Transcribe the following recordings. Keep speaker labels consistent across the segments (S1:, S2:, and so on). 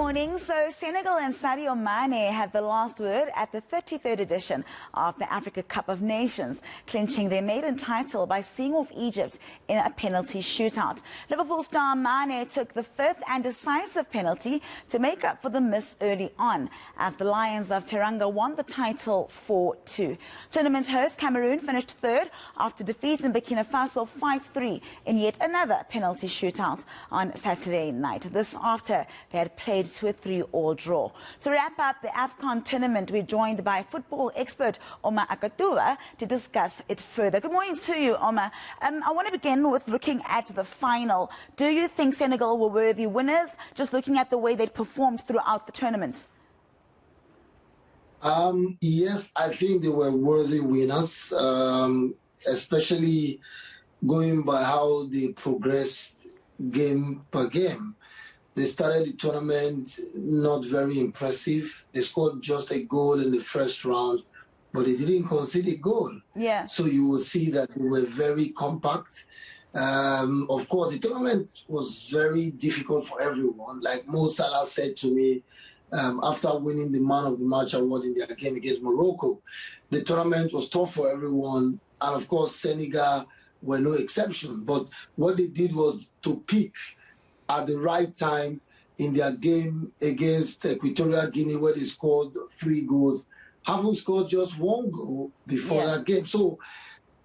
S1: morning. So Senegal and Sadio Mane had the last word at the 33rd edition of the Africa Cup of Nations, clinching their maiden title by seeing off Egypt in a penalty shootout. Liverpool star Mane took the fifth and decisive penalty to make up for the miss early on, as the Lions of TERANGA won the title 4-2. Tournament host Cameroon finished third after defeating Burkina Faso 5-3 in yet another penalty shootout on Saturday night. This after they had played to a 3-all draw. To wrap up the Afcon tournament, we're joined by football expert Oma Akatugba to discuss it further. Good morning to you, Oma. I want to begin with looking at the final. Do you think Senegal were worthy winners, just looking at the way they performed throughout the tournament?
S2: Yes, I think they were worthy winners, especially going by how they progressed game per game. They started the tournament not very impressive. They scored just a goal in the first round, but they didn't concede a goal.
S1: Yeah.
S2: So you will see that they were very compact. Of course, the tournament was very difficult for everyone. Like Mo Salah said to me after winning the Man of the Match award in their game against Morocco, the tournament was tough for everyone. And of course, Senegal were no exception. But what they did was to pick at the right time in their game against Equatorial Guinea, where they scored 3 goals, haven't scored just 1 goal before that game. So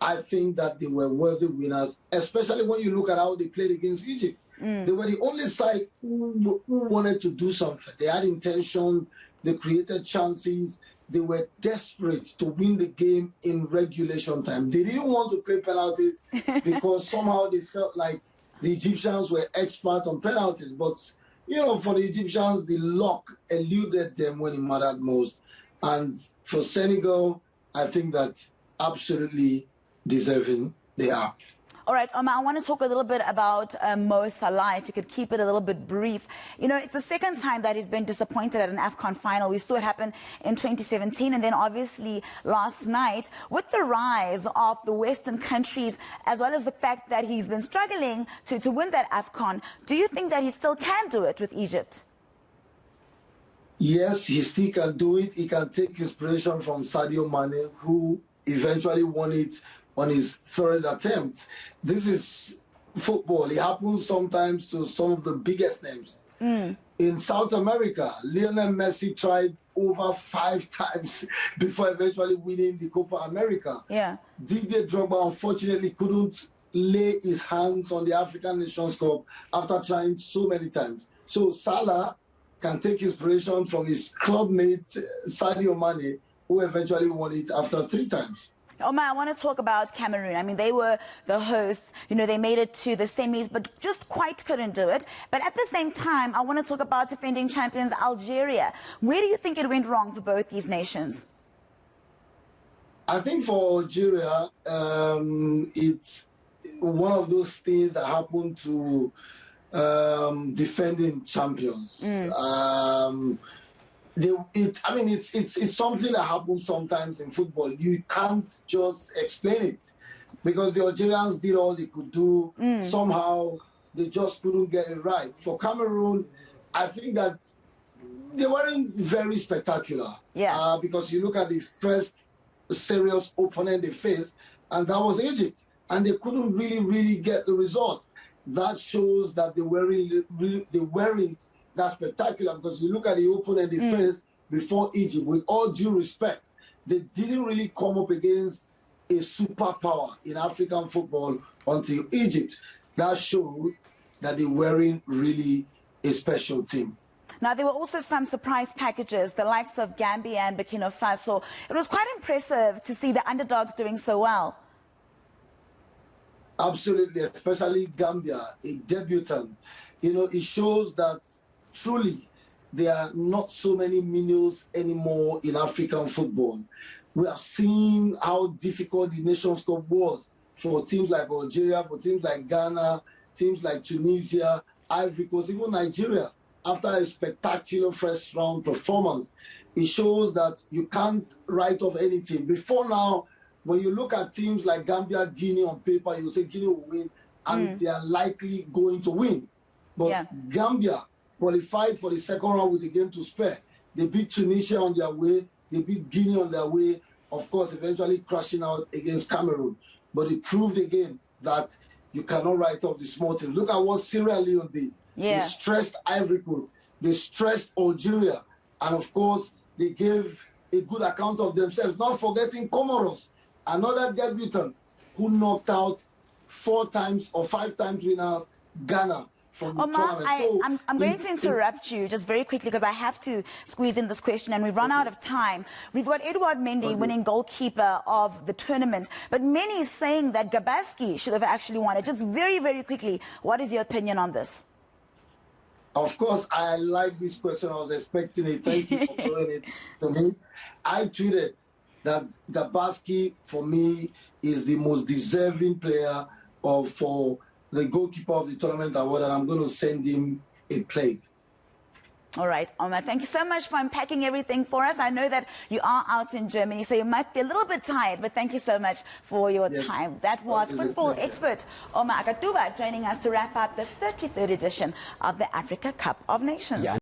S2: I think that they were worthy winners, especially when you look at how they played against Egypt. They were the only side who wanted to do something. They had intention, they created chances, they were desperate to win the game in regulation time. They didn't want to play penalties because somehow they felt like the Egyptians were experts on penalties. But, you know, for the Egyptians, the luck eluded them when it mattered most. And for Senegal, I think that absolutely deserving they are.
S1: All right, Oma, I want to talk a little bit about Mo Salah, if you could keep it a little bit brief. You know, it's the second time that he's been disappointed at an Afcon final. We saw it happen in 2017, and then obviously last night. With the rise of the Western countries, as well as the fact that he's been struggling to win that Afcon, do you think that he still can do it with Egypt?
S2: Yes, he still can do it. He can take inspiration from Sadio Mane, who eventually won it on his 3rd attempt. This is football. It happens sometimes to some of the biggest names. In South America, Lionel Messi tried over 5 times before eventually winning the Copa America.
S1: Yeah.
S2: Didier Drogba unfortunately couldn't lay his hands on the African Nations Cup after trying so many times. So Salah can take inspiration from his clubmate Sadio Mane, who eventually won it after 3 times.
S1: Oma, I want to talk about Cameroon. I mean, they were the hosts. You know, they made it to the semis, but just quite couldn't do it. But at the same time, I want to talk about defending champions Algeria. Where do you think it went wrong for both these nations?
S2: I think for Algeria, it's one of those things that happen to defending champions. It's something that happens sometimes in football. You can't just explain it because the Algerians did all they could do. Somehow they just couldn't get it right. For Cameroon, I think that they weren't very spectacular.
S1: Yeah.
S2: Because you look at the first serious opponent they faced, and that was Egypt, and they couldn't really get the result. That shows that they weren't that spectacular, because you look at the opponent they faced before Egypt, with all due respect, they didn't really come up against a superpower in African football until Egypt. That showed that they weren't really a special team.
S1: Now, there were also some surprise packages, the likes of Gambia and Burkina Faso. It was quite impressive to see the underdogs doing so well.
S2: Absolutely, especially Gambia, a debutant. You know, it shows that truly there are not so many minnows anymore in African football. We have seen how difficult the Nations Cup was for teams like Algeria, for teams like Ghana, teams like Tunisia, Ivory Coast, even Nigeria. After a spectacular first round performance, it shows that you can't write off any team. Before now, when you look at teams like Gambia, Guinea on paper, you say Guinea will win, and they are likely going to win. But Gambia qualified for the second round with a game to spare. They beat Tunisia on their way. They beat Guinea on their way. Of course, eventually crashing out against Cameroon. But it proved again that you cannot write off the small team. Look at what Sierra Leone did.
S1: Yeah.
S2: They stressed Ivory Coast. They stressed Algeria. And of course, they gave a good account of themselves. Not forgetting Comoros, another debutant who knocked out 4 times or 5 times winners, Ghana.
S1: Oma, I'm going to interrupt you just very quickly because I have to squeeze in this question and we've run out of time. We've got Edouard Mendy winning goalkeeper of the tournament, but many saying that Gabaski should have actually won it. Just very, very quickly, what is your opinion on this?
S2: Of course, I like this question. I was expecting it. Thank you for throwing it to me. I tweeted that Gabaski, for me, is the most deserving player for the goalkeeper of the tournament award, and I'm going to send him a plaque.
S1: All right, Oma, thank you so much for unpacking everything for us. I know that you are out in Germany, so you might be a little bit tired, but thank you so much for your time. That was football expert Oma Akatugba joining us to wrap up the 33rd edition of the Africa Cup of Nations.